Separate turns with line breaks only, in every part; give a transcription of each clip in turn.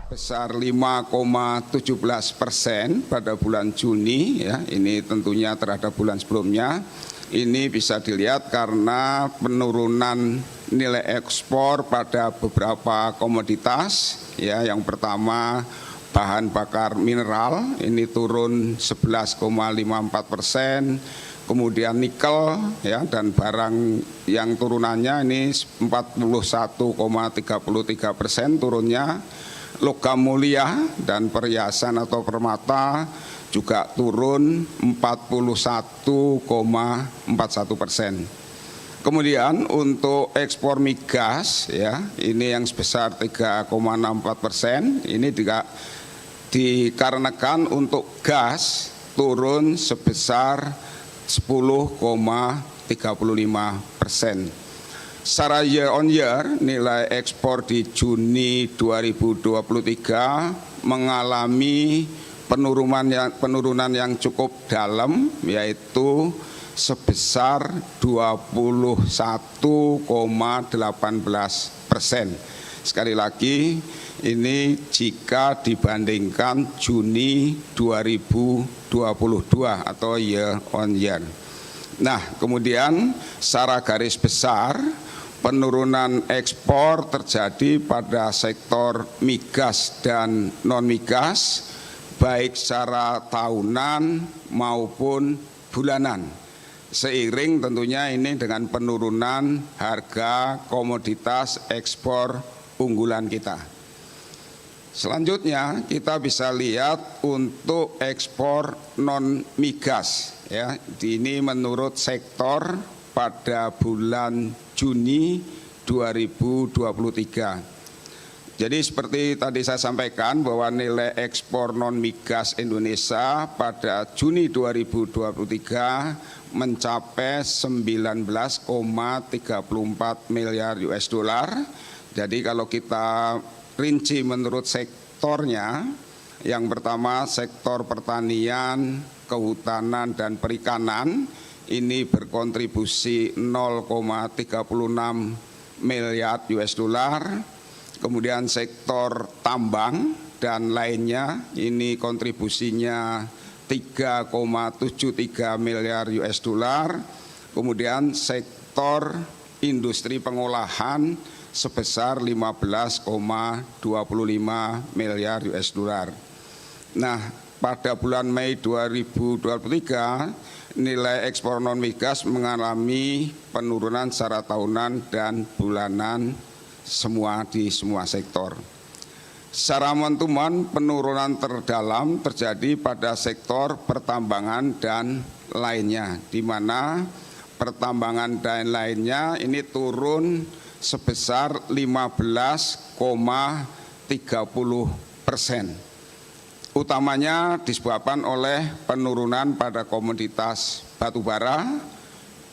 sebesar 5,17% pada bulan Juni, ya, ini tentunya terhadap bulan sebelumnya. Ini bisa dilihat karena penurunan nilai ekspor pada beberapa komoditas, ya. Yang pertama bahan bakar mineral ini turun 11,54%, kemudian nikel, ya, dan barang yang turunannya ini 41,33% turunnya. Logam mulia dan perhiasan atau permata juga turun 41,41%. Kemudian untuk ekspor migas, ya, ini yang sebesar 3,64%. Ini juga dikarenakan untuk gas turun sebesar 10,35%. Secara year on year, nilai ekspor di Juni 2023 mengalami penurunan yang cukup dalam, yaitu sebesar 21,18%. Sekali lagi, ini jika dibandingkan Juni 2022 atau year on year. Nah, kemudian secara garis besar, penurunan ekspor terjadi pada sektor migas dan non-migas, baik secara tahunan maupun bulanan. Seiring tentunya ini dengan penurunan harga komoditas ekspor unggulan kita. Selanjutnya kita bisa lihat untuk ekspor non-migas, ya. Ini menurut sektor pada bulan Juni 2023. Jadi seperti tadi saya sampaikan bahwa nilai ekspor non-migas Indonesia pada Juni 2023 mencapai 19,34 miliar US dollar. Jadi kalau kita rinci menurut sektornya, yang pertama sektor pertanian, kehutanan dan perikanan ini berkontribusi 0,36 miliar US dollar. Kemudian sektor tambang dan lainnya ini kontribusinya 3,73 miliar US dollar. Kemudian sektor industri pengolahan sebesar 15,25 miliar US dollar. Nah, pada bulan Mei 2023 nilai ekspor non-migas mengalami penurunan secara tahunan dan bulanan di semua sektor. Secara month-to-month penurunan terdalam terjadi pada sektor pertambangan dan lainnya, di mana pertambangan dan lainnya ini turun sebesar 15,30%. Utamanya disebabkan oleh penurunan pada komoditas batubara,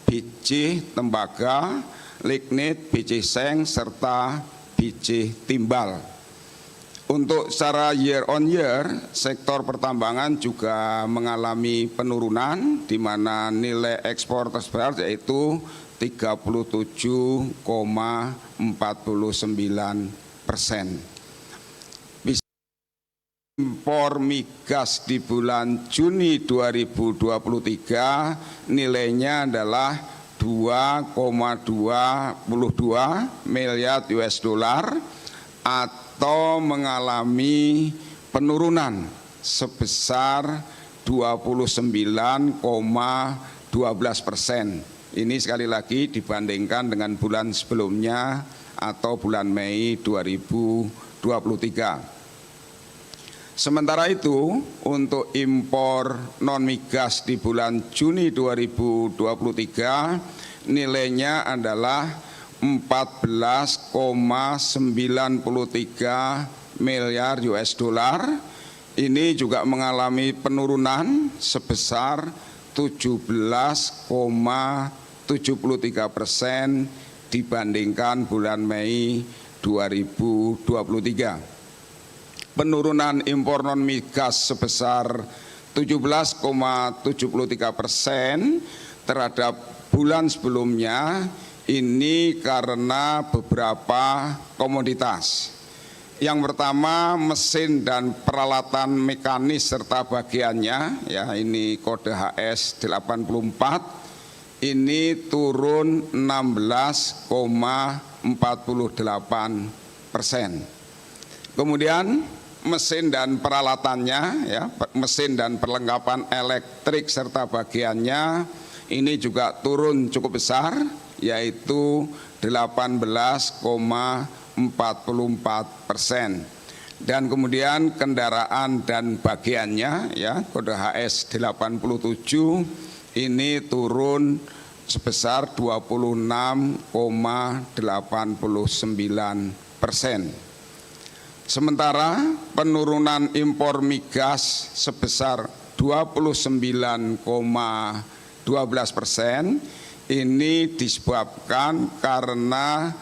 biji tembaga, lignit, biji seng, serta biji timbal. Untuk secara year on year, sektor pertambangan juga mengalami penurunan, di mana nilai ekspor tersebut yaitu 37,49%. Impor migas di bulan Juni 2023 nilainya adalah 2,22 miliar US dollar atau mengalami penurunan sebesar 29,12%. Ini sekali lagi dibandingkan dengan bulan sebelumnya atau bulan Mei 2023. Sementara itu, untuk impor non-migas di bulan Juni 2023 nilainya adalah 14,93 miliar US dollar. Ini juga mengalami penurunan sebesar 17,73% dibandingkan bulan Mei 2023. Penurunan impor non-migas sebesar 17,73% terhadap bulan sebelumnya ini karena beberapa komoditas. Yang pertama, mesin dan peralatan mekanis serta bagiannya, ya ini kode HS 84, ini turun 16,48%. Kemudian mesin dan peralatannya, ya mesin dan perlengkapan elektrik serta bagiannya, ini juga turun cukup besar, yaitu 18,44%. Dan kemudian kendaraan dan bagiannya, ya kode HS 87, ini turun sebesar 26,89%. Sementara penurunan impor migas sebesar 29,12%, ini disebabkan karena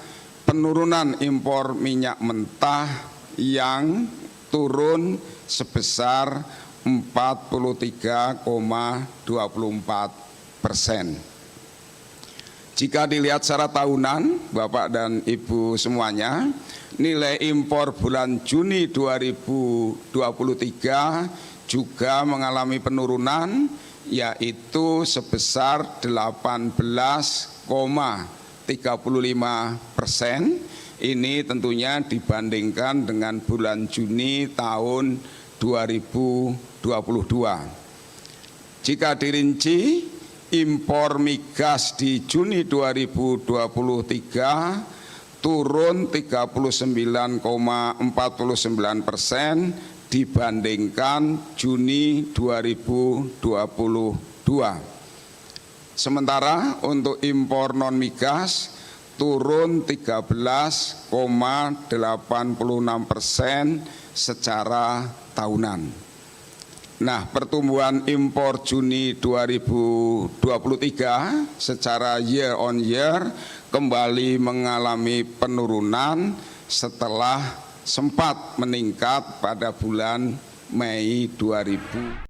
penurunan impor minyak mentah yang turun sebesar 43,24%. Jika dilihat secara tahunan, Bapak dan Ibu semuanya, nilai impor bulan Juni 2023 juga mengalami penurunan, yaitu sebesar 18,35%. Ini tentunya dibandingkan dengan bulan Juni tahun 2022. Jika dirinci, impor migas di Juni 2023 turun 39,49% dibandingkan Juni 2022. Sementara untuk impor non migas turun 13,86% secara tahunan. Nah, pertumbuhan impor Juni 2023 secara year on year kembali mengalami penurunan setelah sempat meningkat pada bulan Mei 2000.